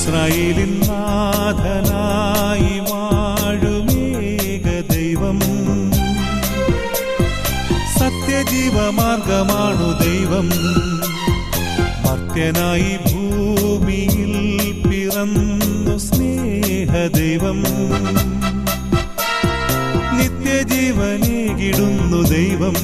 ഇസ്രായേലിൻ നാഥനായി വാഴുമേക ദൈവം. സത്യജീവമാർഗമാണു ദൈവം. മർത്യനായി ഭൂമിയിൽ പിറന്നു സ്നേഹദൈവം. നിത്യജീവനേകിടുന്നു ദൈവം.